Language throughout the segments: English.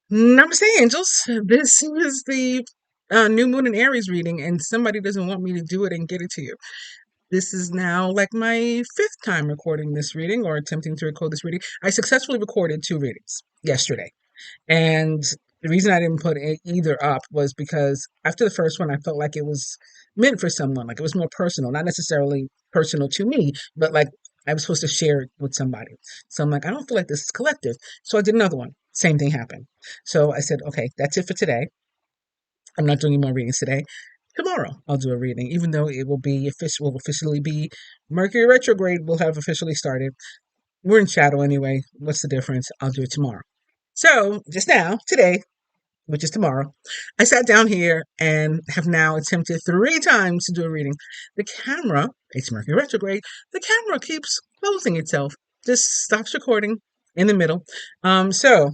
Namaste, angels. This is the new moon and Aries reading, and somebody doesn't want me to do it and get it to you. This is now like my fifth time recording this reading or attempting to record this reading. I successfully recorded two readings yesterday, and the reason I didn't put either up was because after the first one, I felt like it was meant for someone, like it was more personal, not necessarily personal to me, but like I was supposed to share it with somebody. So I'm like, I don't feel like this is collective. So I did another one. Same thing happened. So I said, okay, that's it for today. I'm not doing any more readings today. Tomorrow I'll do a reading, even though it will officially be Mercury retrograde will have officially started. We're in shadow anyway. What's the difference? I'll do it tomorrow. So just now, today, which is tomorrow, I sat down here and have now attempted three times to do a reading. The camera, it's Mercury retrograde, the camera keeps closing itself, just stops recording in the middle. So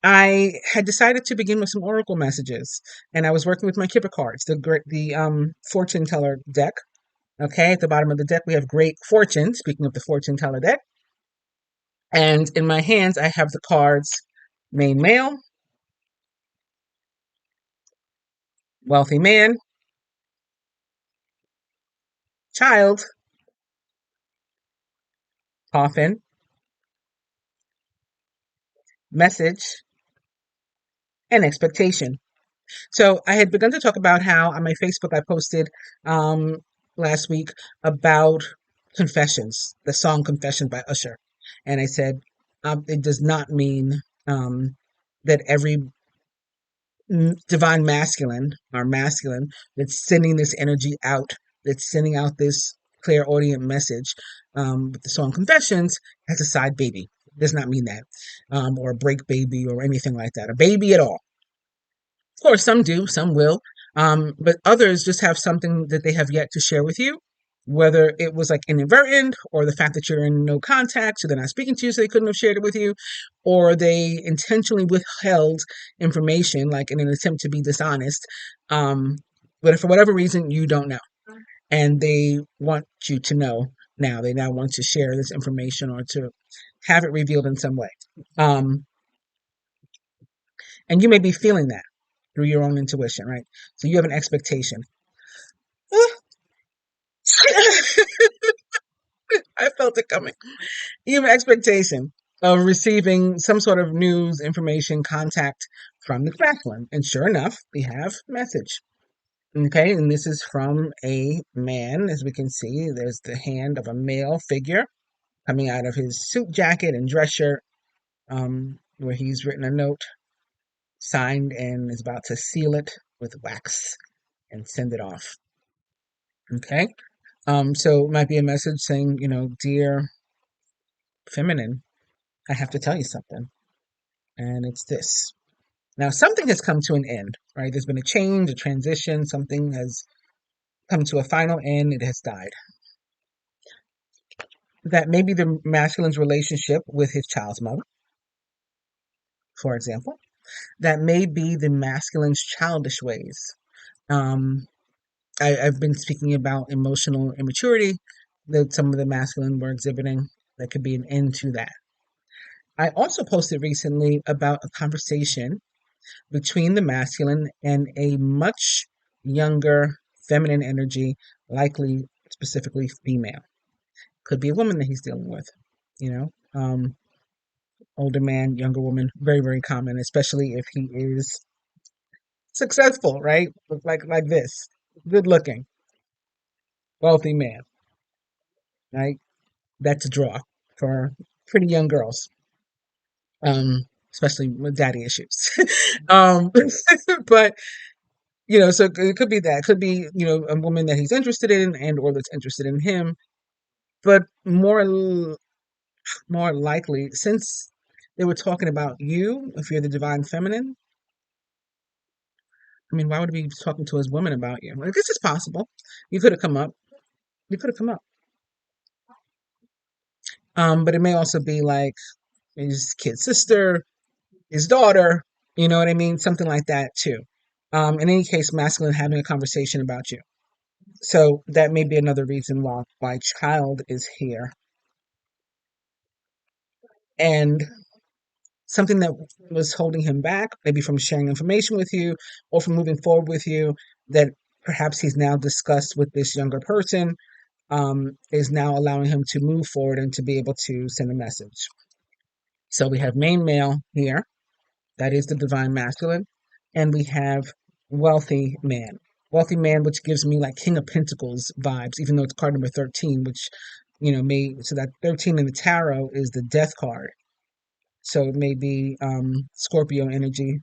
I had decided to begin with some oracle messages, and I was working with my Kipper cards, the fortune teller deck. Okay, at the bottom of the deck we have Great Fortune. Speaking of the fortune teller deck, and in my hands I have the cards: Main Male, Wealthy Man, Child, Coffin, Message, and Expectation. So I had begun to talk about how on my Facebook I posted um, last week about Confessions, the song Confessions by Usher. And I said, it does not mean that every divine masculine or masculine that's sending this energy out, that's sending out this clairaudient message with the song Confessions has a side baby. It does not mean that, or a break baby or anything like that, a baby at all. Of course, some do, some will, but others just have something that they have yet to share with you, whether it was like inadvertent or the fact that you're in no contact, so they're not speaking to you, so they couldn't have shared it with you, or they intentionally withheld information, like in an attempt to be dishonest, um, but for whatever reason, you don't know, and they want you to know now. They now want to share this information or to have it revealed in some way. Um, and you may be feeling that through your own intuition, right? So you have an expectation. I felt it coming. You have an expectation of receiving some sort of news, information, contact from the masculine. And sure enough, we have message. Okay, and this is from a man. As we can see, there's the hand of a male figure coming out of his suit jacket and dress shirt, where he's written a note, signed, and is about to seal it with wax and send it off. Okay. So it might be a message saying, dear feminine, I have to tell you something. And it's this. Now, something has come to an end, right? There's been a change, a transition, something has come to a final end, it has died. That may be the masculine's relationship with his child's mother, for example. That may be the masculine's childish ways. Um, I've been speaking about emotional immaturity that some of the masculine were exhibiting. That could be an end to that. I also posted recently about a conversation between the masculine and a much younger feminine energy, likely specifically female. Could be a woman that he's dealing with, you know. Older man, younger woman, very, very common, especially if he is successful, right? Like this. Good looking, wealthy man, right? That's a draw for pretty young girls. Especially with daddy issues. um, but so it could be that. It could be, a woman that he's interested in and or that's interested in him. But more likely, since they were talking about you, if you're the divine feminine, I mean, why would he be talking to his woman about you? Like, this is possible. You could have come up. You could have come up. But it may also be like his kid's sister, his daughter, you know what I mean? Something like that too. In any case, masculine having a conversation about you. So that may be another reason why child is here. And something that was holding him back, maybe from sharing information with you or from moving forward with you, that perhaps he's now discussed with this younger person, is now allowing him to move forward and to be able to send a message. So we have main male here, that is the divine masculine, and we have wealthy man. Wealthy man, which gives me like King of Pentacles vibes, even though it's card number 13, which, may, so that 13 in the tarot is the death card. So it may be Scorpio energy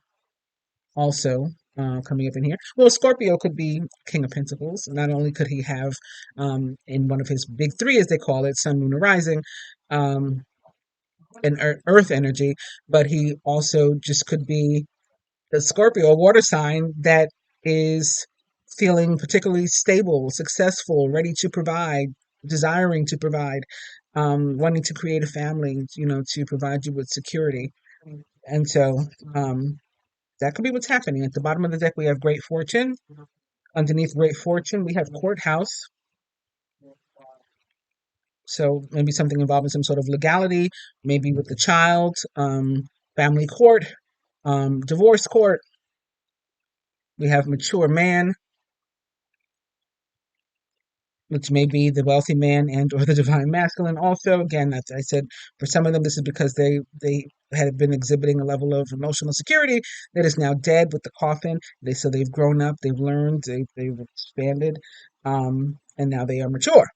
also coming up in here. Well, Scorpio could be King of Pentacles. Not only could he have in one of his big three, as they call it, Sun, Moon, and Rising, um, an Earth energy, but he also just could be the Scorpio, a water sign that is feeling particularly stable, successful, ready to provide, desiring to provide, wanting to create a family, to provide you with security. And so that could be what's happening. At the bottom of the deck, we have Great Fortune. Underneath Great Fortune, we have Courthouse. So maybe something involving some sort of legality, maybe with the child, family court, divorce court. We have Mature Man, which may be the wealthy man and or the divine masculine. Also, again, as I said, for some of them, this is because they had been exhibiting a level of emotional security that is now dead with the coffin. They've grown up, they've learned, they've expanded, and now they are mature.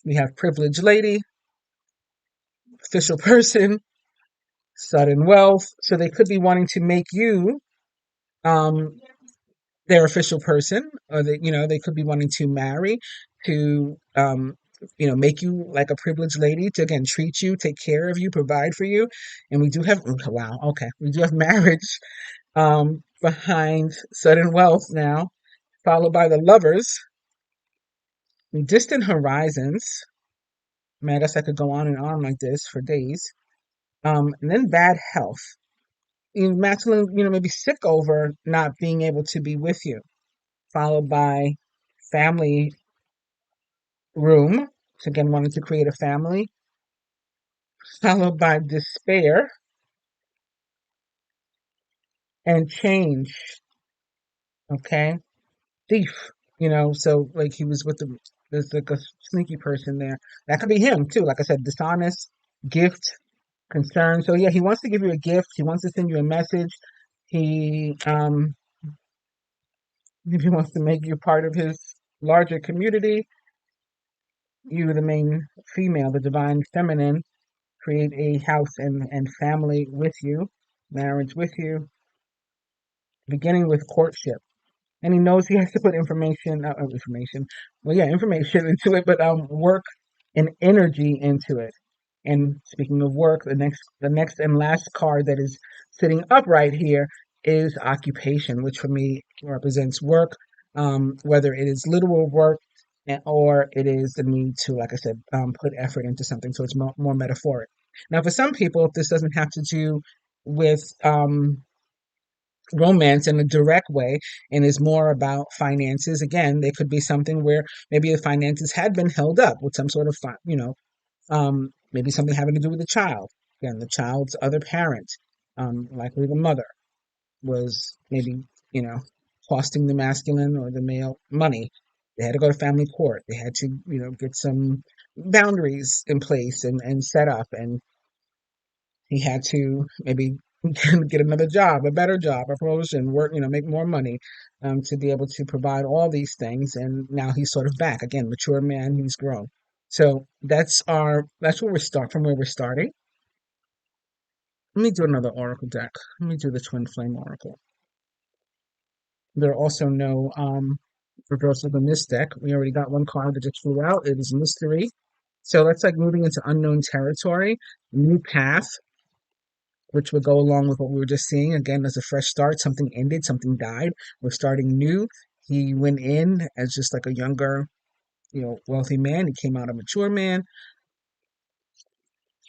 We have privileged lady, official person, sudden wealth. So they could be wanting to make you um, their official person, or they could be wanting to marry, to make you like a privileged lady, to again treat you, take care of you, provide for you. And we do have, wow, okay, we do have marriage behind sudden wealth now, followed by the lovers, distant horizons. Man, I guess I could go on and on like this for days. And then bad health. Masculine, maybe sick over not being able to be with you, followed by family room, so again wanting to create a family, followed by despair and change. Okay, thief. So like he was with there's like a sneaky person there. That could be him too. Like I said, dishonest, gift, concern. So yeah, he wants to give you a gift. He wants to send you a message. He if he wants to make you part of his larger community. You, the main female, the divine feminine, create a house and family with you, marriage with you, beginning with courtship. And he knows he has to put information into it, but work and energy into it. And speaking of work, the next and last card that is sitting upright here is occupation, which for me represents work, whether it is literal work or it is the need to, like I said, put effort into something. So it's more metaphoric. Now, for some people, this doesn't have to do with romance in a direct way and is more about finances. Again, they could be something where maybe the finances had been held up with some sort of, maybe something having to do with the child. Again, the child's other parent, likely the mother, was maybe, you know, costing the masculine or the male money. They had to go to family court. They had to, get some boundaries in place and set up. And he had to maybe get another job, a better job, a promotion, work, make more money, to be able to provide all these things. And now he's sort of back again, mature man. He's grown. So that's where we start from, where we're starting. Let me do another oracle deck. Let me do the twin flame oracle. There are also no reversals in this deck. We already got one card that just flew out. It is mystery. So that's like moving into unknown territory, new path, which would go along with what we were just seeing. Again, as a fresh start, something ended, something died. We're starting new. He went in as just like a younger, wealthy man. He came out a mature man.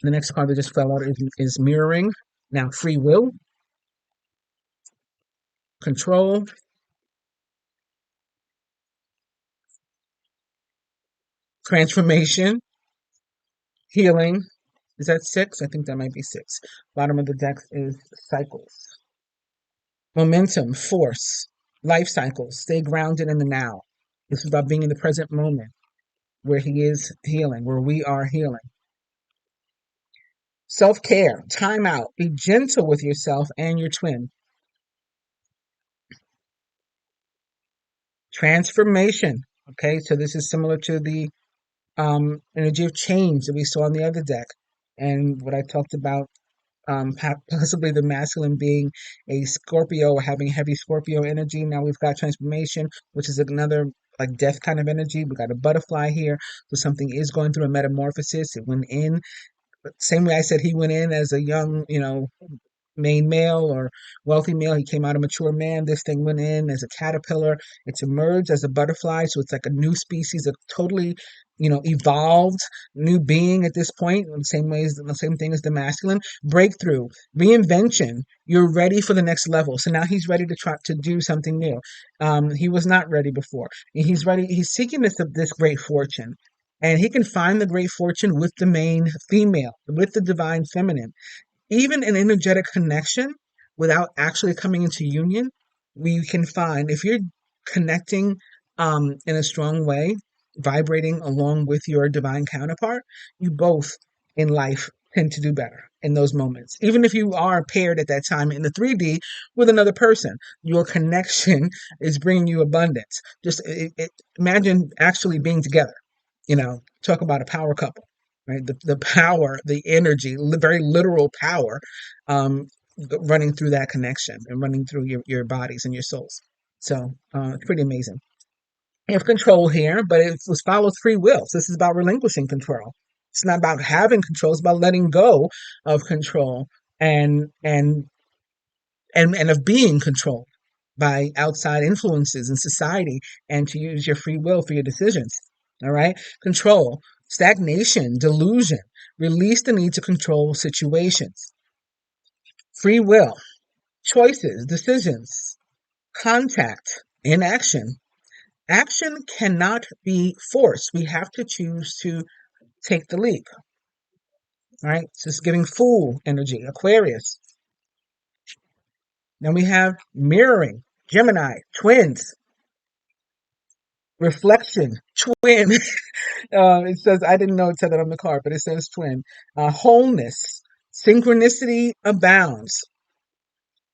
The next card that just fell out is mirroring. Now, free will, control, transformation, Healing. Is that 6? I think that might be 6. Bottom of the deck is cycles. Momentum, force, life cycles. Stay grounded in the now. This is about being in the present moment where he is healing, where we are healing. Self-care, time out, be gentle with yourself and your twin. Transformation. Okay, so this is similar to the energy of change that we saw on the other deck. And what I talked about, possibly the masculine being a Scorpio or having heavy Scorpio energy. Now we've got transformation, which is another like death kind of energy. We got a butterfly here. So something is going through a metamorphosis. It went in, same way I said he went in as a young, main male or wealthy male. He came out a mature man. This thing went in as a caterpillar. It's emerged as a butterfly. So it's like a new species, a totally, evolved new being at this point. In the same way as the same thing as the masculine. Breakthrough, reinvention. You're ready for the next level. So now he's ready to try to do something new. He was not ready before. He's ready. He's seeking this great fortune. And he can find the great fortune with the main female, with the divine feminine. Even an energetic connection without actually coming into union, we can find if you're connecting in a strong way, vibrating along with your divine counterpart, you both in life tend to do better in those moments. Even if you are paired at that time in the 3D with another person, your connection is bringing you abundance. Just imagine actually being together. Talk about a power couple, right? The power, the energy, very literal power, um, running through that connection and running through your bodies and your souls. So it's pretty amazing. You have control here, but it was follows free will. So this is about relinquishing control. It's not about having control. It's about letting go of control and and and of being controlled by outside influences in society, and to use your free will for your decisions. All right. Control, stagnation, delusion. Release the need to control situations. Free will, choices, decisions, contact, inaction. Action cannot be forced. We have to choose to take the leap. All right. So it's giving Fool energy, Aquarius. Then we have mirroring, Gemini, twins, reflection, twin. It says, I didn't know it said that on the card, but it says twin. Wholeness, synchronicity abounds.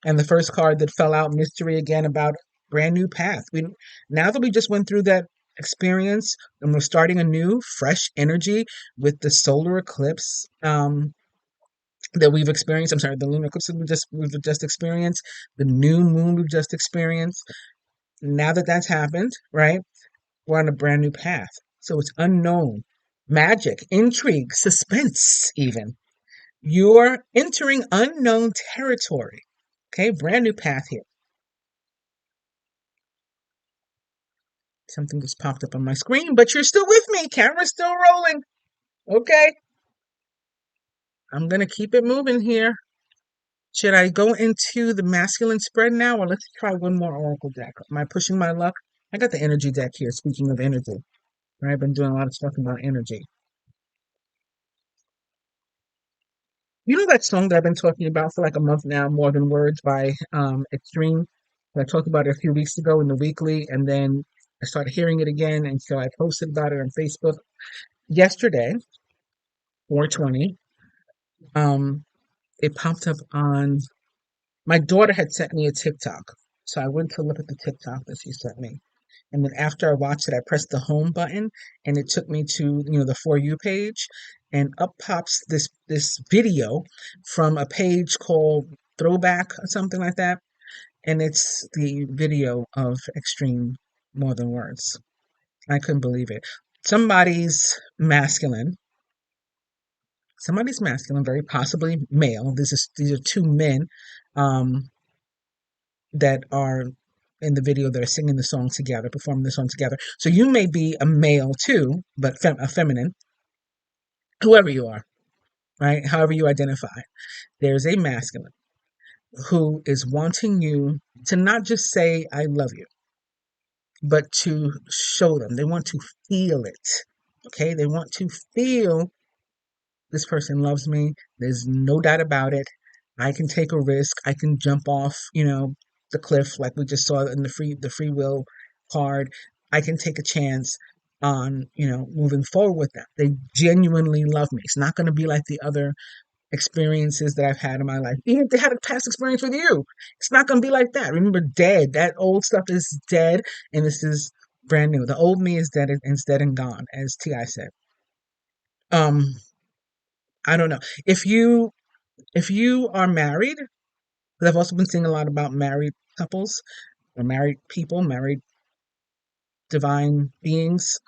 And the first card that fell out, mystery again, about brand new path. Now that we just went through that experience and we're starting a new fresh energy with the solar eclipse that we've experienced. I'm sorry, the lunar eclipse that we've just experienced, the new moon we've just experienced. Now that that's happened, right? We're on a brand new path. So it's unknown. Magic, intrigue, suspense, even. You're entering unknown territory. Okay, brand new path here. Something just popped up on my screen, but you're still with me. Camera's still rolling. Okay, I'm going to keep it moving here. Should I go into the masculine spread now, or let's try one more oracle deck? Am I pushing my luck? I got the energy deck here. Speaking of energy, right? I've been doing a lot of stuff about energy. You know that song that I've been talking about for like a month now, More Than Words by Extreme? I talked about it a few weeks ago in the weekly, and then I started hearing it again, and so I posted about it on Facebook yesterday, 420. Um, it popped up on my daughter had sent me a TikTok, so I went to look at the TikTok that she sent me, and then after I watched it, I pressed the home button, and it took me to the For You page, and up pops this video from a page called Throwback or something like that, and it's the video of Extreme More Than Words. I couldn't believe it. Somebody's masculine, somebody's masculine, very possibly male. These are two men um, that are in the video that are singing the song together, performing the song together. So you may be a male too, but a feminine, whoever you are, right? However you identify. There's a masculine who is wanting you to not just say, I love you, but to show them. They want to feel it. Okay? They want to feel this person loves me. There's no doubt about it. I can take a risk. I can jump off, the cliff like we just saw in the free will card. I can take a chance on, moving forward with them. They genuinely love me. It's not going to be like the other experiences that I've had in my life. Even if they had a past experience with you, it's not going to be like that. Remember, dead. That old stuff is dead, and this is brand new. The old me is dead and is dead and gone, as Ti said. Um, I don't know if you are married. Because I've also been seeing a lot about married couples or married people, married divine beings.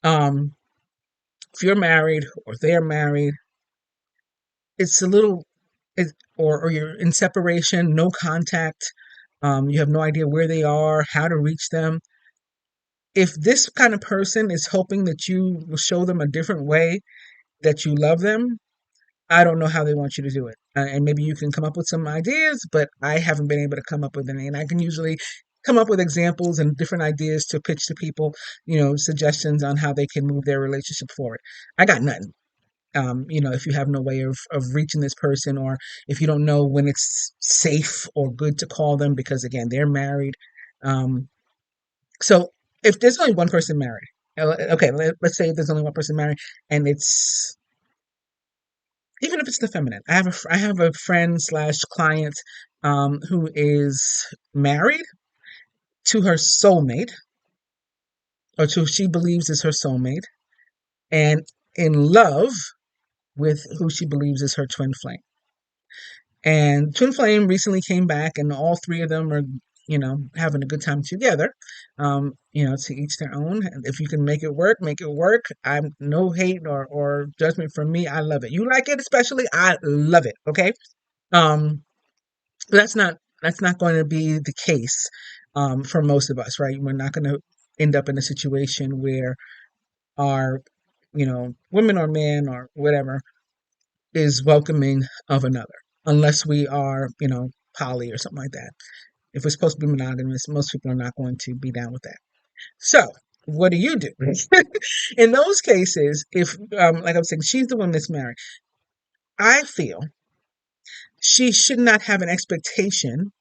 Um, if you're married or they're married, it's a little, or you're in separation, no contact. You have no idea where they are, how to reach them. If this kind of person is hoping that you will show them a different way that you love them, I don't know how they want you to do it. And maybe you can come up with some ideas, but I haven't been able to come up with any. And I can usually come up with examples and different ideas to pitch to people, suggestions on how they can move their relationship forward. I got nothing. If you have no way of reaching this person, or if you don't know when it's safe or good to call them, because again, they're married. Um, so if there's only one person married, okay, let's say there's only one person married, and it's even if it's the feminine. I have a friend slash client who is married to her soulmate, or to she believes is her soulmate, and in love with who she believes is her twin flame. And Twin Flame recently came back, and all three of them are, having a good time together. To each their own. And if you can make it work, make it work. I'm no hate or judgment from me. I love it. You like it, especially. I love it. Okay. Um, but that's not going to be the case for most of us, right? We're not going to end up in a situation where our, women or men or whatever is welcoming of another, unless we are, poly or something like that. If we're supposed to be monogamous, most people are not going to be down with that. So, what do you do? In those cases, if, like I was saying, she's the one that's married, I feel she should not have an expectation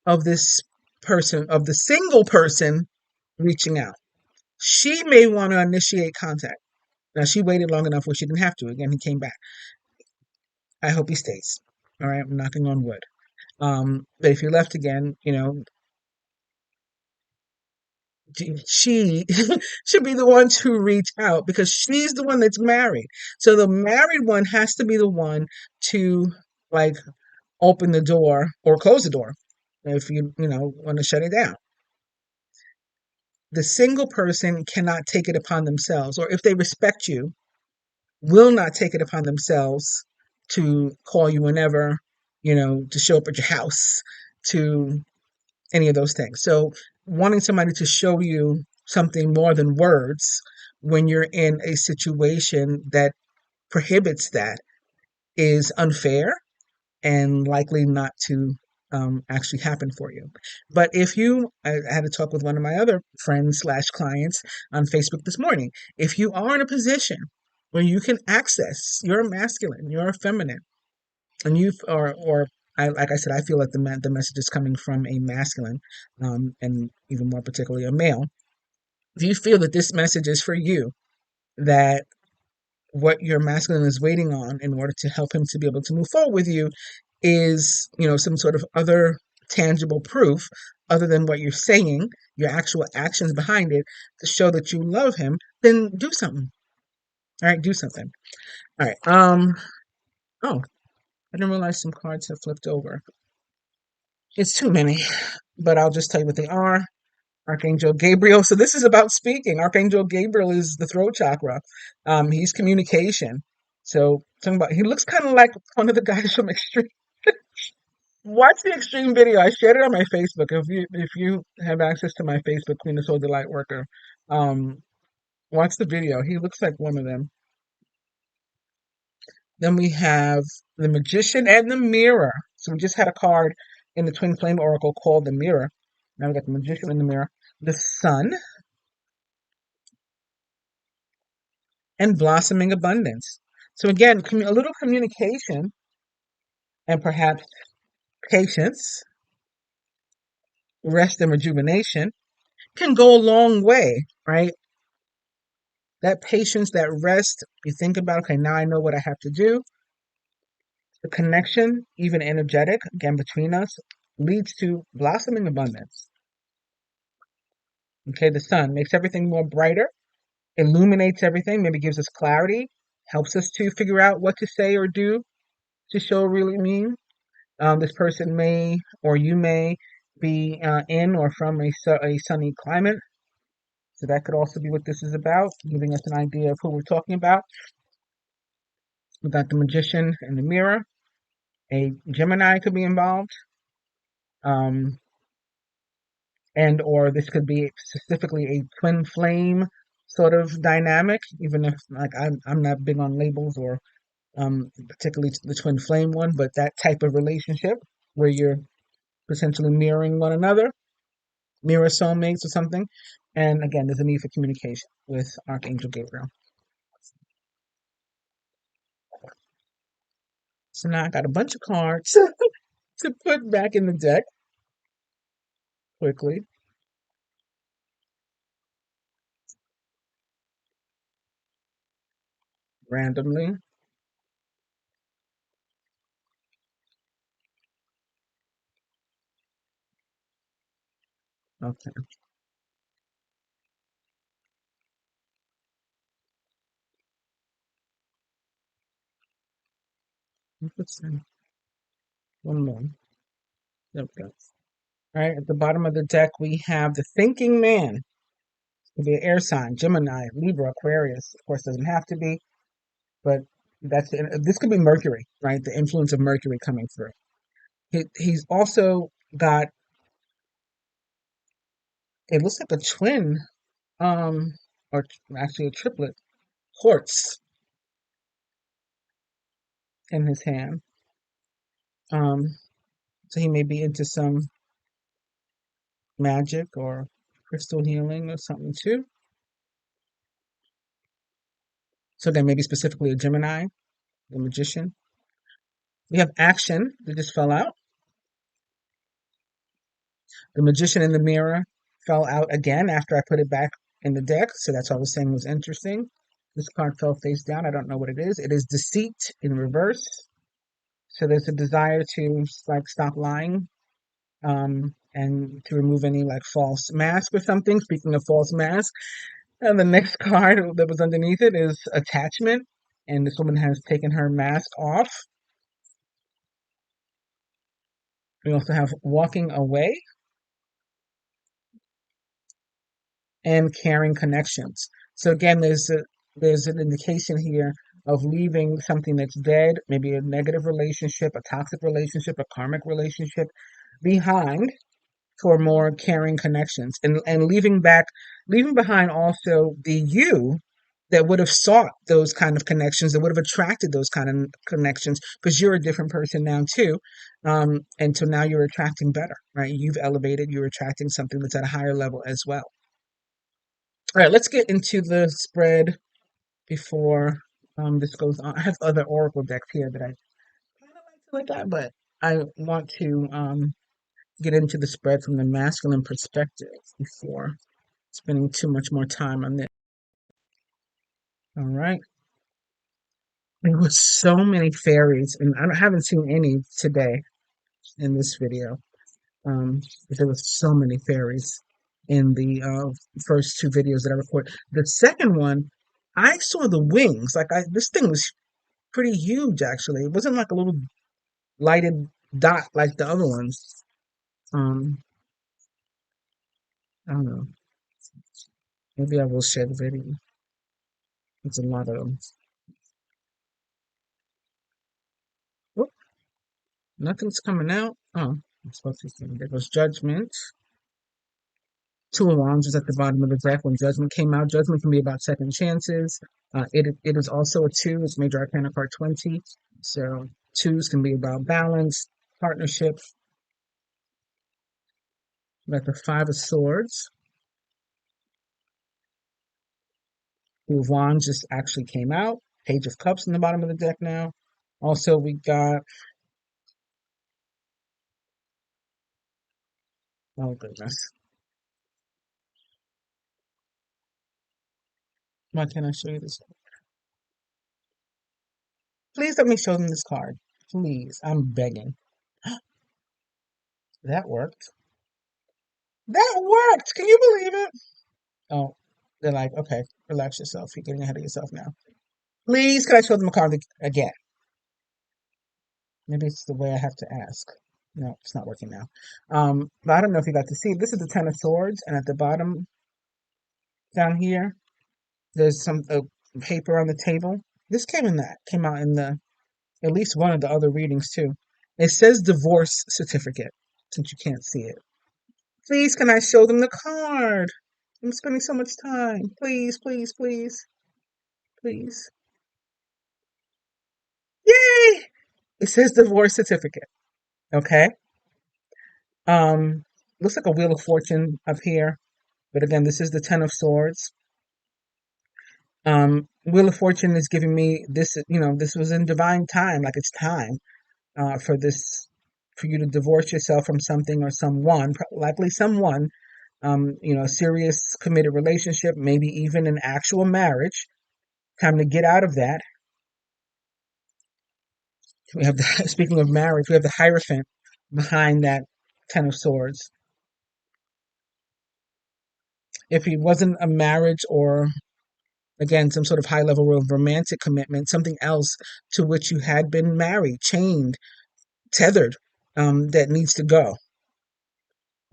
of this person, of the single person reaching out. She may want to initiate contact. Now, she waited long enough where she didn't have to. Again, he came back. I hope he stays. All right, I'm knocking on wood. But if he left again, she should be the one to reach out, because she's the one that's married. So the married one has to be the one to, like, open the door or close the door if you want to shut it down. The single person cannot take it upon themselves, or if they respect you, will not take it upon themselves to call you whenever, to show up at your house, to any of those things. So wanting somebody to show you something more than words when you're in a situation that prohibits that is unfair and likely not to actually happen for you. But I had a talk with one of my other friends slash clients on Facebook this morning. If you are in a position where you can access, you're a masculine, you're a feminine, and like I said, I feel like the message is coming from a masculine, and even more particularly a male. If you feel that this message is for you, that what your masculine is waiting on in order to help him to be able to move forward with you is, some sort of other tangible proof other than what you're saying, your actual actions behind it to show that you love him, then do something. All right, do something. All right. Oh, I didn't realize some cards have flipped over. It's too many, but I'll just tell you what they are. Archangel Gabriel. So this is about speaking. Archangel Gabriel is the throat chakra. He's communication. So talking about, he looks kind of like one of the guys from Extreme. Watch the Extreme video. I shared it on my Facebook. If you have access to my Facebook, Queenofswordsthelightworker, watch the video. He looks like one of them. Then we have the Magician and the Mirror. So we just had a card in the Twin Flame Oracle called the Mirror. Now we got the Magician and the Mirror. The Sun and Blossoming Abundance. So again, a little communication and perhaps patience, rest and rejuvenation can go a long way, right? That patience, that rest, you think about, okay, now I know what I have to do. The connection, even energetic, again, between us, leads to blossoming abundance. Okay, the sun makes everything more brighter, illuminates everything, maybe gives us clarity, helps us to figure out what to say or do to show really mean. This person may, or you may, be in or from a sunny climate. So that could also be what this is about, giving us an idea of who we're talking about. We got the magician and the mirror. A Gemini could be involved. Um, and or this could be specifically a twin flame sort of dynamic, even if like I'm not big on labels or particularly the twin flame one, but that type of relationship where you're potentially mirroring one another, mirror soulmates or something. And again, there's a need for communication with Archangel Gabriel. So now I got a bunch of cards to put back in the deck quickly, randomly. Okay, let's see. One more. There we go. All right, at the bottom of the deck, we have the thinking man. It could be an air sign, Gemini, Libra, Aquarius. Of course, doesn't have to be, but this could be Mercury, right? The influence of Mercury coming through. He's also got, it looks like a twin, um, or actually a triplet, quartz in his hand. Um, so he may be into some magic or crystal healing or something too. So again, maybe specifically a Gemini, the magician. We have action that just fell out. The magician in the mirror fell out again after I put it back in the deck. So that's what I was saying was interesting. This card fell face down. I don't know what it is. It is deceit in reverse. So there's a desire to like stop lying, and to remove any like false mask or something. Speaking of false mask, and the next card that was underneath it is attachment. And this woman has taken her mask off. We also have walking away and caring connections. So again, there's an indication here of leaving something that's dead, maybe a negative relationship, a toxic relationship, a karmic relationship behind for more caring connections, and leaving behind also the you that would have sought those kind of connections, that would have attracted those kind of connections, because you're a different person now too. And so now you're attracting better, right? You've elevated, you're attracting something that's at a higher level as well. All right, let's get into the spread before this goes on. I have other oracle decks here that I kind of like to look at, but I want to get into the spread from the masculine perspective before spending too much more time on this. All right. There was so many fairies, and haven't seen any today in this video. But there was so many fairies in the first two videos that I recorded. The second one, I saw the wings. This thing was pretty huge, actually. It wasn't like a little lighted dot like the other ones. Um, I don't know. Maybe I will share the video. It's a lot of them. Whoop, nothing's coming out. Oh, I'm supposed to see. There goes Judgment. Two of Wands is at the bottom of the deck. When Judgment came out, Judgment can be about second chances. It is also a two. It's Major Arcana card 20. So twos can be about balance, partnership. Like the Five of Swords. Two of Wands just actually came out. Page of Cups in the bottom of the deck now. Also, we got, oh goodness. Why can't I show you this? Please let me show them this card. Please, I'm begging. That worked. That worked! Can you believe it? Oh, they're like, okay, relax yourself. You're getting ahead of yourself now. Please, can I show them a card again? Maybe it's the way I have to ask. No, it's not working now. But I don't know if you got to see. This is the Ten of Swords, and at the bottom down here, there's some paper on the table. This came out in the at least one of the other readings too. It says divorce certificate, since you can't see it. Please, can I show them the card? I'm spending so much time. Please, please, please, please. Yay! It says divorce certificate. Okay. Um, looks like a wheel of fortune up here, but again, this is the Ten of Swords. Wheel of Fortune is giving me this. This was in divine time. Like it's time for this, for you to divorce yourself from something or someone, likely someone. A serious committed relationship, maybe even an actual marriage. Time to get out of that. We have the, speaking of marriage, we have the Hierophant behind that Ten of Swords. If it wasn't a marriage or, again, some sort of high level of romantic commitment, something else to which you had been married, chained, tethered, that needs to go.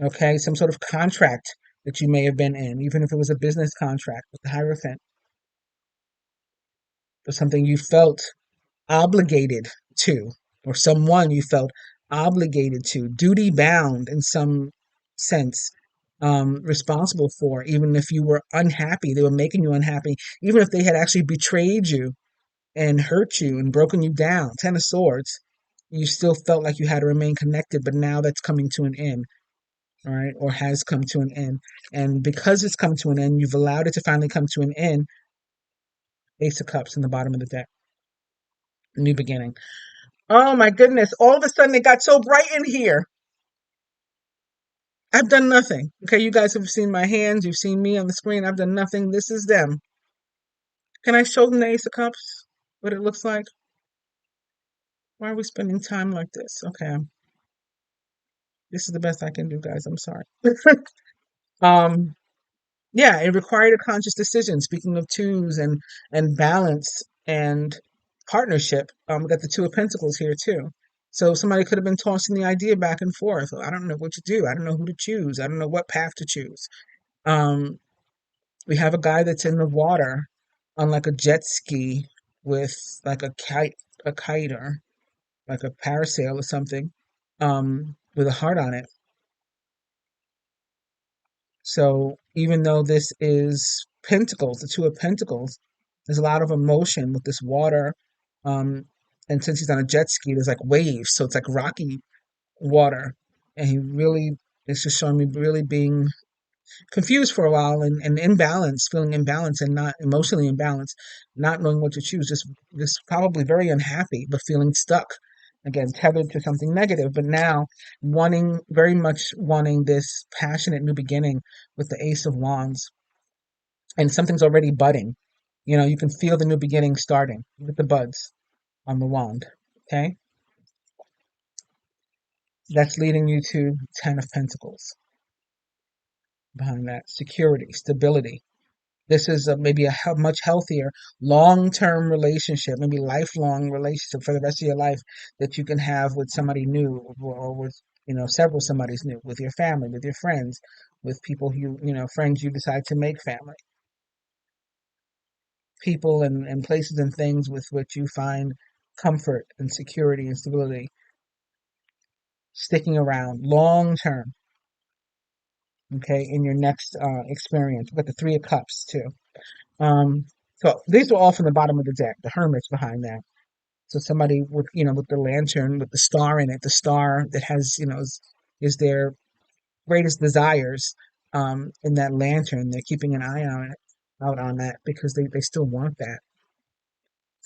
Okay, some sort of contract that you may have been in, even if it was a business contract with the Hierophant, or something you felt obligated to, or someone you felt obligated to, duty bound in some sense, responsible for, even if you were unhappy, they were making you unhappy, even if they had actually betrayed you and hurt you and broken you down. Ten of Swords, you still felt like you had to remain connected, but now that's coming to an end. All right, or has come to an end. And because it's come to an end, you've allowed it to finally come to an end. Ace of Cups in the bottom of the deck. New beginning. Oh my goodness. All of a sudden it got so bright in here. I've done nothing. Okay, you guys have seen my hands. You've seen me on the screen. I've done nothing. This is them. Can I show them the Ace of Cups? What it looks like? Why are we spending time like this? Okay. This is the best I can do, guys. I'm sorry. um, yeah, it required a conscious decision. Speaking of twos and balance and partnership, we got the Two of Pentacles here too. So somebody could have been tossing the idea back and forth. I don't know what to do. I don't know who to choose. I don't know what path to choose. Um, we have a guy that's in the water on like a jet ski with like a kite or like a parasail or something, with a heart on it. So even though this is Pentacles, the Two of Pentacles, there's a lot of emotion with this water. Um, and since he's on a jet ski, there's like waves, so it's like rocky water. And he really is just showing me really being confused for a while and imbalanced, feeling imbalanced and not emotionally imbalanced, not knowing what to choose, just probably very unhappy, but feeling stuck. Again, tethered to something negative, but now very much wanting this passionate new beginning with the Ace of Wands. And something's already budding. You can feel the new beginning starting with the buds on the wand. Okay? That's leading you to Ten of Pentacles behind that. Security, stability. This is maybe a much healthier long-term relationship, maybe lifelong relationship for the rest of your life that you can have with somebody new, or with several somebody's new, with your family, with your friends, with people friends you decide to make family, people and places and things with which you find comfort and security and stability, sticking around long term. Okay, in your next experience. We've got the Three of Cups too. So these are all from the bottom of the deck. The Hermit's behind that. So somebody with the lantern with the star in it, the star that has is their greatest desires, in that lantern. They're keeping an eye on it, out on that, because they still want that.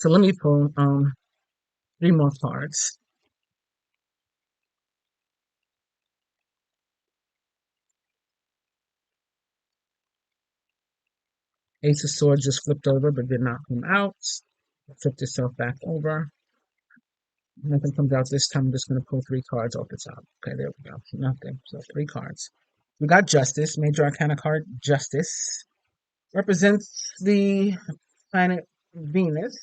So let me pull three more cards. Ace of Swords just flipped over but did not come out. It flipped itself back over. Nothing comes out this time. I'm just going to pull three cards off the top. Okay, there we go. Nothing. So three cards. We got Justice. Major Arcana card, Justice. Represents the planet Venus,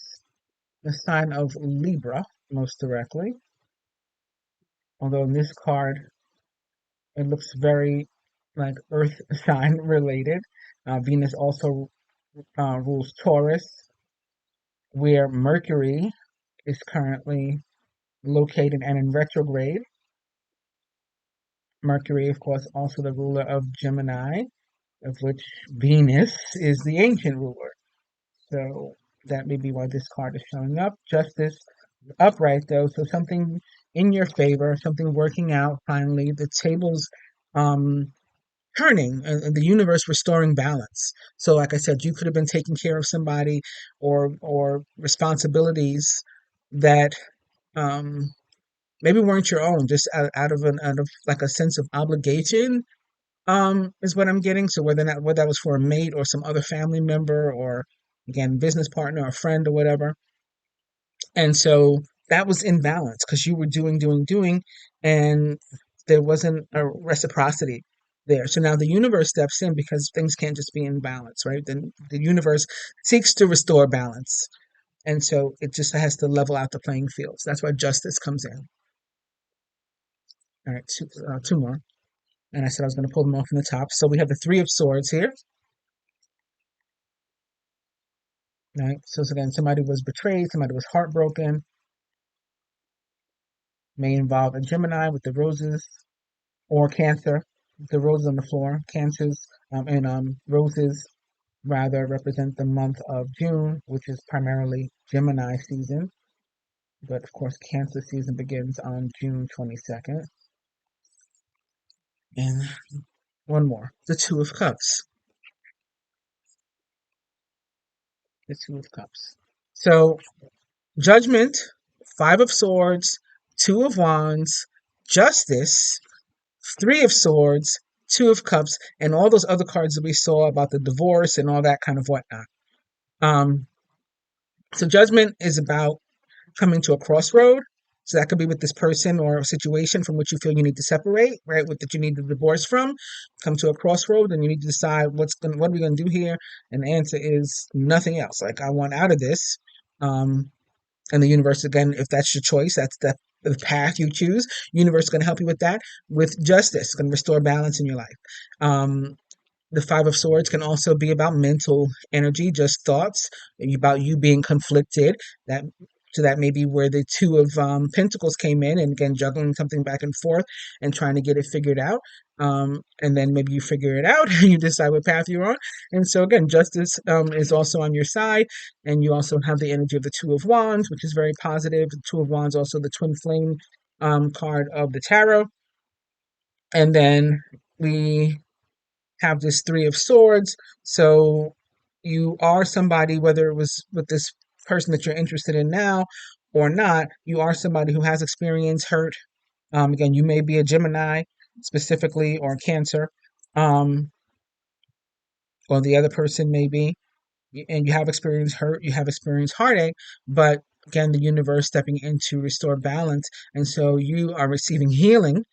the sign of Libra, most directly. Although in this card, it looks very like Earth sign related. Venus also rules Taurus, where Mercury is currently located and in retrograde. Mercury, of course, also the ruler of Gemini, of which Venus is the ancient ruler. So that may be why this card is showing up. Justice upright though, so something in your favor, something working out finally. The tables um turning and the universe restoring balance. So like I said, you could have been taking care of somebody or responsibilities that um maybe weren't your own, just out of like a sense of obligation, is what I'm getting. So whether that was for a mate or some other family member or again business partner or friend or whatever. And so that was in balance because you were doing, and there wasn't a reciprocity there. So now the universe steps in because things can't just be in balance, right? Then the universe seeks to restore balance. And so it just has to level out the playing fields. That's why justice comes in. All right, two more. And I said I was going to pull them off from the top. So we have the Three of Swords here. Right. So again, somebody was betrayed, somebody was heartbroken, may involve a Gemini with the roses or Cancer, the roses on the floor. Cancers and roses rather represent the month of June, which is primarily Gemini season. But of course, Cancer season begins on June 22nd. And one more, the Two of Cups. The Two of Cups. So Judgment, Five of Swords, Two of Wands, Justice, Three of Swords, Two of Cups, and all those other cards that we saw about the divorce and all that kind of whatnot. Um, so Judgment is about coming to a crossroad. So that could be with this person or a situation from which you feel you need to separate, right? With that you need to divorce from, come to a crossroad, and you need to decide what are we gonna do here? And the answer is nothing else. Like I want out of this. Um, and the universe again, if that's your choice, that's the path you choose. Universe is going to help you with that. With justice, it's going to restore balance in your life. um the Five of Swords can also be about mental energy, just thoughts about you being conflicted. That so that may be where the Two of Pentacles came in, and again juggling something back and forth and trying to get it figured out. And then maybe you figure it out and you decide what path you're on. And so again, justice is also on your side, and you also have the energy of the Two of Wands, which is very positive. The Two of Wands also the twin flame card of the tarot. And then we have this Three of Swords. So you are somebody, whether it was with this person that you're interested in now or not, you are somebody who has experienced hurt. Again, you may be a Gemini specifically or Cancer, um, or the other person may be, and you have experienced hurt, you have experienced heartache, but again, the universe stepping in to restore balance. And so you are receiving healing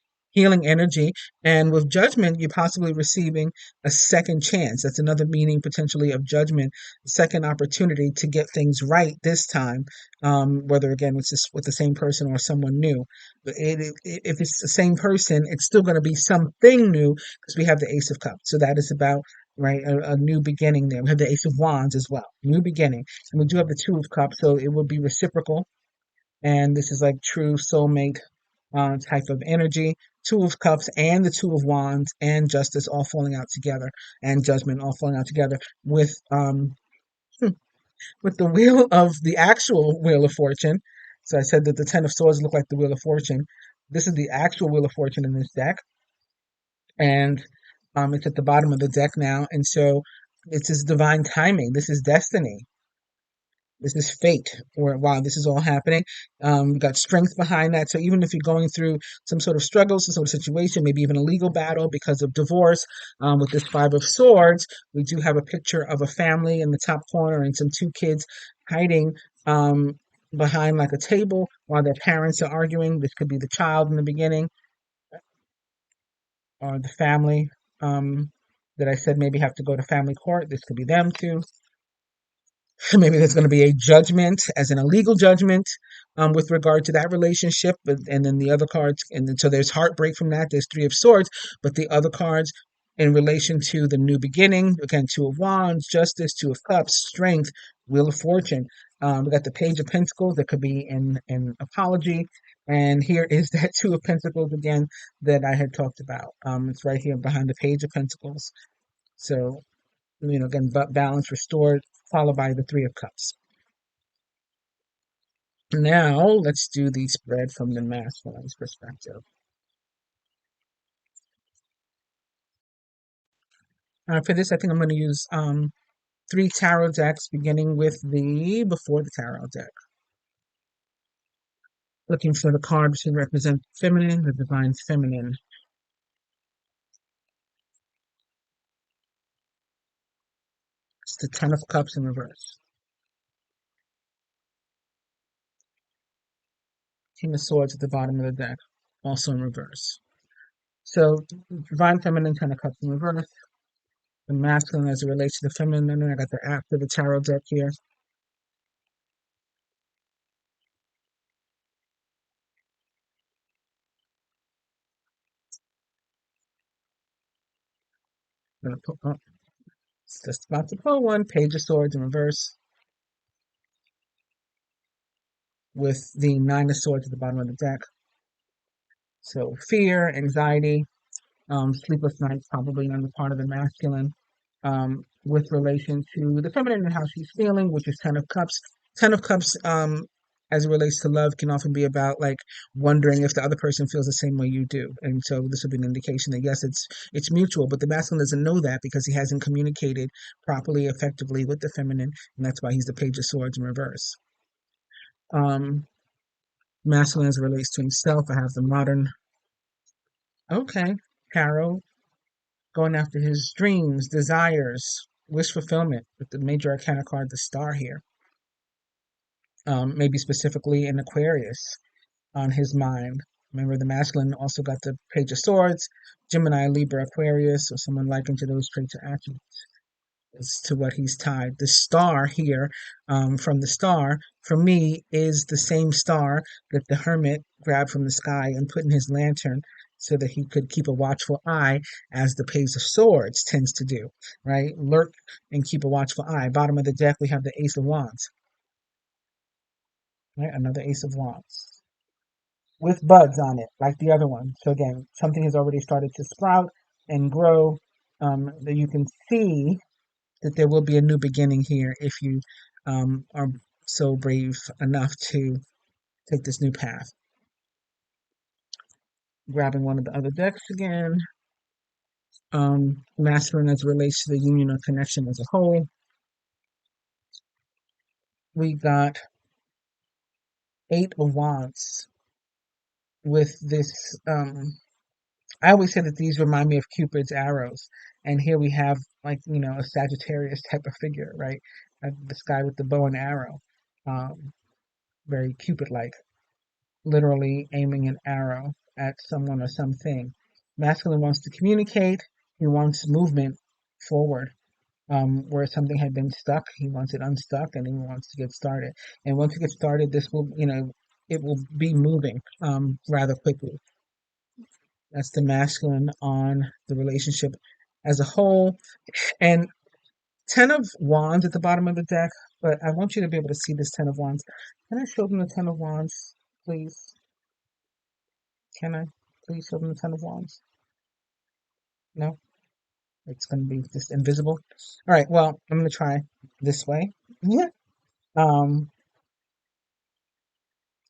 energy. And with judgment, you're possibly receiving a second chance. That's another meaning potentially of judgment, second opportunity to get things right this time. Whether again, it's just with the same person or someone new. But if it's the same person, it's still going to be something new because we have the Ace of Cups. So that is about right? A new beginning there. We have the Ace of Wands as well, new beginning. And we do have the Two of Cups, so it will be reciprocal. And this is like true soulmate type of energy. Two of Cups and the Two of Wands and Justice all falling out together, and Judgment all falling out together with the wheel of the actual Wheel of Fortune. So I said that the Ten of Swords look like the Wheel of Fortune. This is the actual Wheel of Fortune in this deck, and it's at the bottom of the deck now, and so this is divine timing. This is destiny. This is fate, or while this is all happening. We got strength behind that. So even if you're going through some sort of struggle, some sort of situation, maybe even a legal battle because of divorce, with this Five of Swords, we do have a picture of a family in the top corner and some two kids hiding behind like a table while their parents are arguing. This could be the child in the beginning or the family that I said maybe have to go to family court. This could be them too. Maybe there's going to be a judgment, as in a legal judgment, with regard to that relationship. But and then the other cards, and then, so there's heartbreak from that. There's Three of Swords, but the other cards in relation to the new beginning, again, Two of Wands, Justice, Two of Cups, Strength, Wheel of Fortune. We got the Page of Pentacles that could be in apology. And here is that Two of Pentacles again that I had talked about. It's right here behind the Page of Pentacles. So, again, balance restored, followed by the Three of Cups. Now, let's do the spread from the masculine's perspective. For this, I think I'm going to use 3 tarot decks, beginning with the Before the Tarot deck. Looking for the cards to represent feminine, the divine feminine. It's the Ten of Cups in reverse. King of Swords at the bottom of the deck, also in reverse. So, divine feminine, Ten of Cups in reverse. The masculine as it relates to the feminine. And then I got the After the Tarot deck here. I'm going to put, oh, it's just about to pull one. Page of Swords in reverse, with the Nine of Swords at the bottom of the deck. So fear, anxiety, sleepless nights, probably on the part of the masculine, with relation to the feminine and how she's feeling, which is Ten of Cups. Ten of Cups, as it relates to love, can often be about like wondering if the other person feels the same way you do, and so this would be an indication that yes, it's mutual, but the masculine doesn't know that because he hasn't communicated properly, effectively with the feminine, and that's why he's the Page of Swords in reverse. Masculine as it relates to himself, I have the Modern. Okay, tarot, going after his dreams, desires, wish fulfillment with the major arcana card, the Star here. Maybe specifically in Aquarius on his mind. Remember, the masculine also got the Page of Swords, Gemini, Libra, Aquarius, or someone likened to those traits or attributes as to what he's tied. The star here, from the Star, for me, is the same star that the hermit grabbed from the sky and put in his lantern so that he could keep a watchful eye, as the Page of Swords tends to do, right? Lurk and keep a watchful eye. Bottom of the deck, we have the Ace of Wands, right? Another Ace of Wands with buds on it, like the other one. So again, something has already started to sprout and grow. That you can see that there will be a new beginning here if you are so brave enough to take this new path. Grabbing one of the other decks again. Masculine as it relates to the union or connection as a whole. We got Eight of Wands with this. I always say that these remind me of Cupid's arrows. And here we have, like, a Sagittarius type of figure, right? This guy with the bow and arrow. Very Cupid-like, literally aiming an arrow at someone or something. Masculine wants to communicate. He wants movement forward. Where something had been stuck, he wants it unstuck, and he wants to get started. And once you get started, this will, it will be moving rather quickly. That's the masculine on the relationship as a whole. And Ten of Wands at the bottom of the deck, but I want you to be able to see this Ten of Wands. Can I show them the Ten of Wands, please? Can I please show them the Ten of Wands? No? It's going to be just invisible. All right, well, I'm going to try this way. Yeah. And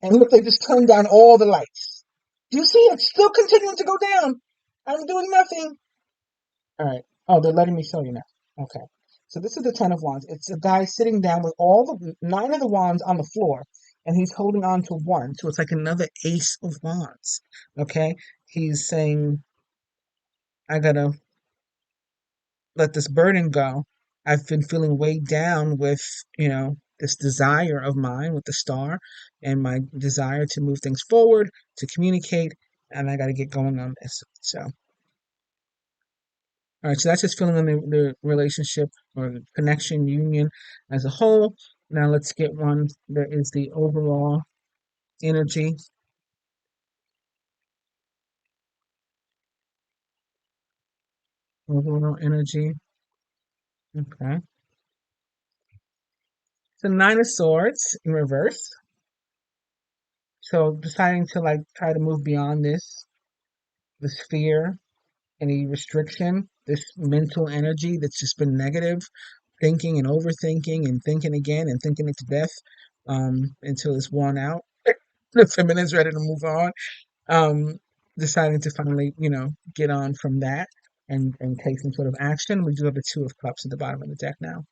look, they just turned down all the lights. Do you see it? It's still continuing to go down. I'm doing nothing. All right. Oh, they're letting me show you now. Okay. So this is the Ten of Wands. It's a guy sitting down with all the nine of the wands on the floor, and he's holding on to one. So it's like another Ace of Wands. Okay, he's saying, "I gotta let this burden go. I've been feeling weighed down with, this desire of mine with the star and my desire to move things forward, to communicate, and I got to get going on this." So, all right, so that's just filling in the relationship or the connection, union as a whole. Now let's get one that is the overall energy. Overall energy. Okay. So Nine of Swords in reverse. So deciding to like try to move beyond this fear, any restriction, this mental energy that's just been negative, thinking and overthinking and thinking again and thinking it to death, until it's worn out. The feminine's ready to move on. Um, Deciding to finally, get on from that and take some sort of action. We do have the Two of Cups at the bottom of the deck now.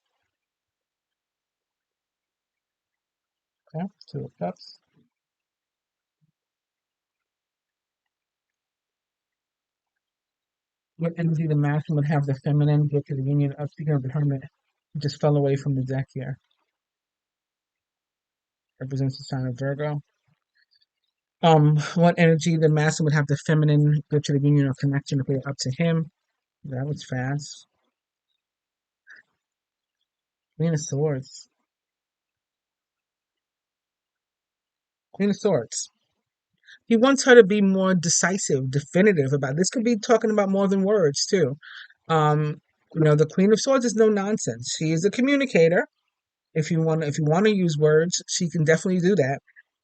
Okay, Two of Cups. What energy the masculine would have the feminine get to the union of, speaking of the hermit, just fell away from the deck here. Represents the sign of Virgo. What energy the masculine would have the feminine go to the union or connection if they're up to him. That was fast. Queen of Swords. Queen of Swords. He wants her to be more decisive, definitive about this. Could be talking about more than words too. Um, the Queen of Swords is no nonsense. She is a communicator. If you want to use words, she can definitely do that.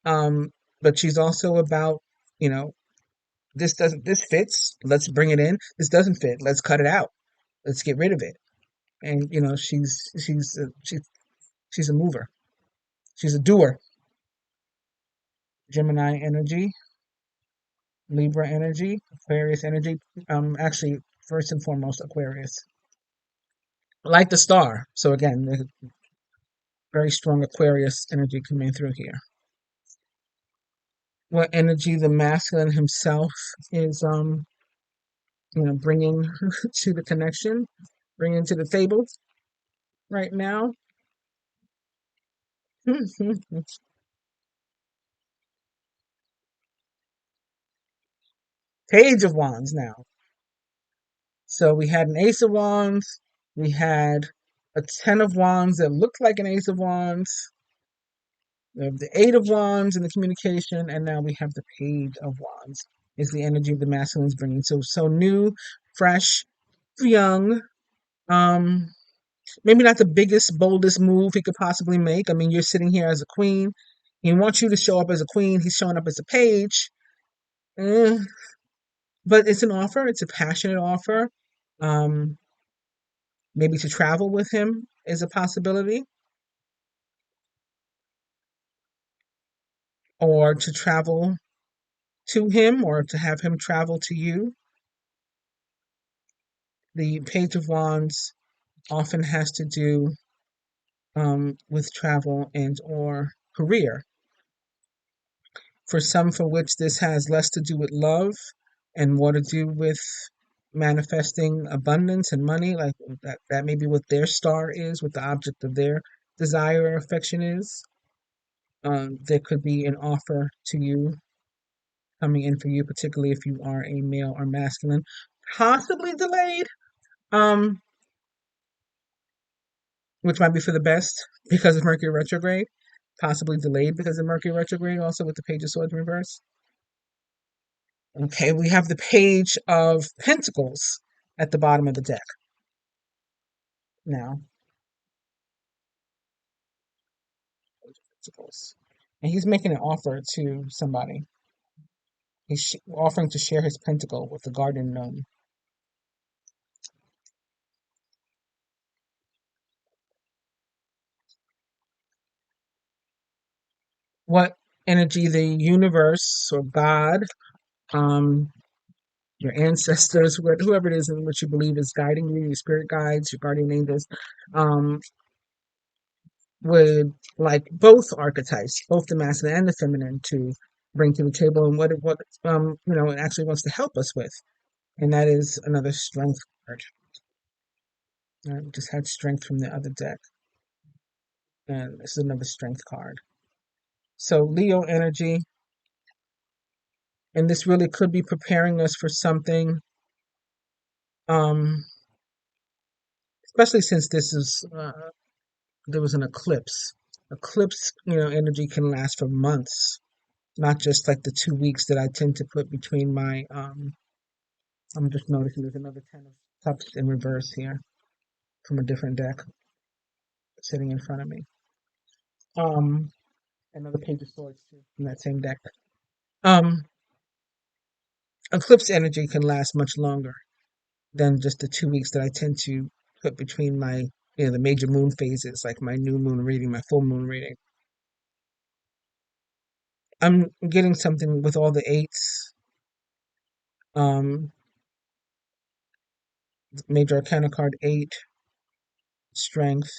Um, but she's also about, you know, this fits, let's bring it in. This doesn't fit, let's cut it out. Let's get rid of it. And she's a mover. She's a doer. Gemini energy, Libra energy, Aquarius energy. Actually, first and foremost, Aquarius. Like the star. So again, there's very strong Aquarius energy coming through here. What energy the masculine himself is, bringing to the connection, bringing to the table right now. Page of Wands now. So we had an Ace of Wands, we had a Ten of Wands that looked like an Ace of Wands, we have the Eight of Wands in the communication, and now we have the Page of Wands. Is the energy of the masculines bringing so new, fresh, young. Um, Maybe not the biggest, boldest move he could possibly make. I mean, you're sitting here as a queen. He wants you to show up as a queen. He's showing up as a page. Eh, but it's an offer. It's a passionate offer. Um, Maybe to travel with him is a possibility, or to travel to him, or to have him travel to you. The Page of Wands often has to do with travel and or career. For some, for which this has less to do with love and more to do with manifesting abundance and money, like that may be what their star is, what the object of their desire or affection is. There could be an offer to you coming in for you, particularly if you are a male or masculine, possibly delayed, um, which might be for the best because of Mercury retrograde, possibly delayed because of Mercury retrograde, also with the Page of Swords reverse. Okay, we have the Page of Pentacles at the bottom of the deck now. Pentacles. And he's making an offer to somebody. He's offering to share his pentacle with the garden gnome. What energy the universe or God, um, your ancestors, whoever it is in which you believe is guiding you, your spirit guides, your guardian angels, um, would like both archetypes, both the masculine and the feminine, to bring to the table, and it actually wants to help us with, and that is another strength card. We just had strength from the other deck, and this is another strength card. So Leo energy, and this really could be preparing us for something, um, especially since there was an eclipse. Eclipse, energy can last for months, not just like the 2 weeks that I tend to put between my. I'm just noticing there's another Ten of Cups in reverse here from a different deck sitting in front of me. Another Page of Swords too from that same deck. Um, Eclipse energy can last much longer than just the 2 weeks that I tend to put between my, the major moon phases, like my new moon reading, my full moon reading. I'm getting something with all the eights. Um, Major Arcana card 8, Strength,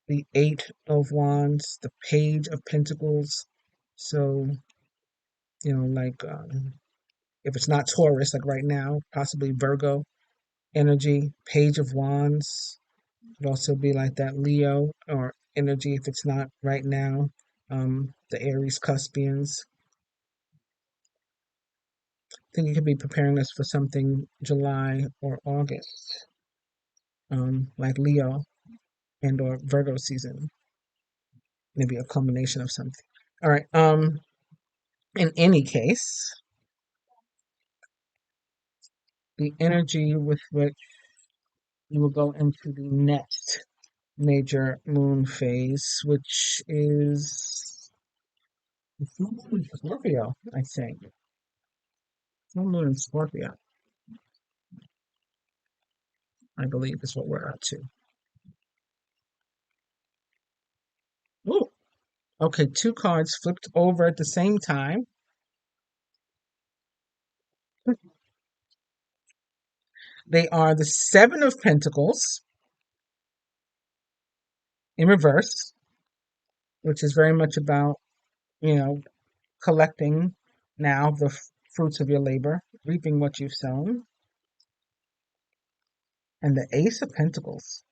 the 8 of Wands, the Page of Pentacles. So, like if it's not Taurus, like right now, possibly Virgo energy, Page of Wands. Could also be like that Leo or energy if it's not right now. The Aries cuspians. I think it could be preparing us for something July or August, like Leo and or Virgo season. Maybe a combination of something. All right. In any case, the energy with which we will go into the next major moon phase, which is Scorpio, I think. Full moon in Scorpio, I believe, is what we're up to. Ooh, okay, two cards flipped over at the same time. They are the Seven of Pentacles in reverse, which is very much about, you know, collecting now the fruits of your labor, reaping what you've sown, and the Ace of Pentacles.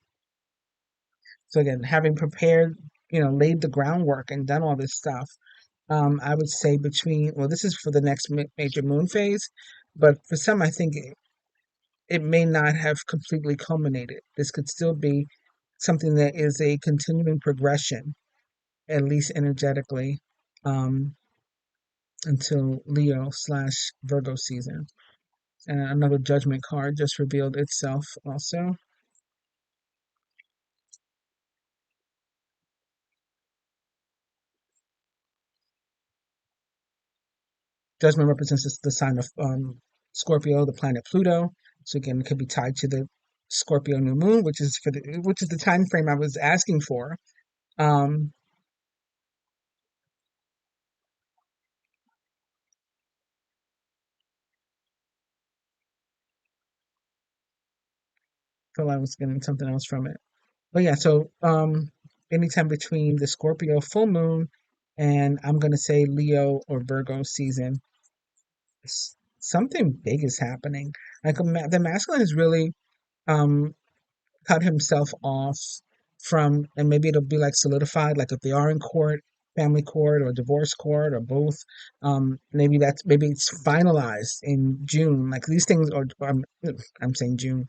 So again, having prepared, laid the groundwork and done all this stuff, I would say this is for the next major moon phase, but for some, I think it may not have completely culminated. This could still be something that is a continuing progression, at least energetically, um, until Leo/Virgo season. And another Judgment card just revealed itself also. Judgment represents the sign of Scorpio, the planet Pluto. So again, it could be tied to the Scorpio new moon, which is the time frame I was asking for. Um, Feel I was getting something else from it. But yeah, so anytime between the Scorpio full moon and I'm gonna say Leo or Virgo season, something big is happening. Like the masculine is really um cut himself off from, and maybe it'll be like solidified, like if they are in court, family court or divorce court or both, maybe it's finalized in June. Like these things are, I'm saying June,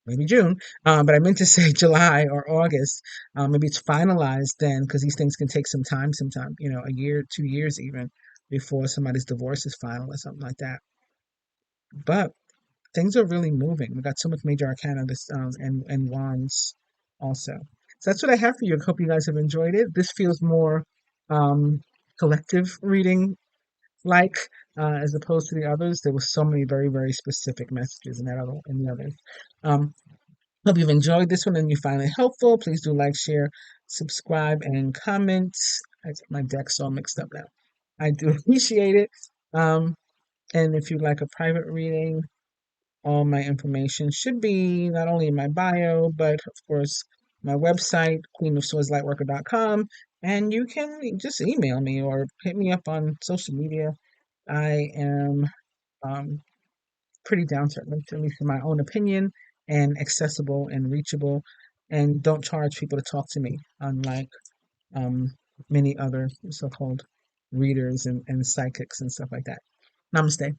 maybe June, but I meant to say July or August. Maybe it's finalized then, because these things can take some time, a year, 2 years even, before somebody's divorce is final or something like that. But things are really moving. We got so much major arcana this and wands also. So that's what I have for you. I hope you guys have enjoyed it. This feels more um, collective reading like, as opposed to the others. There were so many very, very specific messages in the others. Hope you've enjoyed this one and you find it helpful. Please do like, share, subscribe, and comment. My deck's all mixed up now. I do appreciate it. And if you'd like a private reading, All my information should be not only in my bio, but of course, my website, queenofswordsthelightworker.com. And you can just email me or hit me up on social media. I am um, pretty down to earth, at least in my own opinion, and accessible and reachable, and don't charge people to talk to me, unlike um, many other so called readers and psychics and stuff like that. Namaste.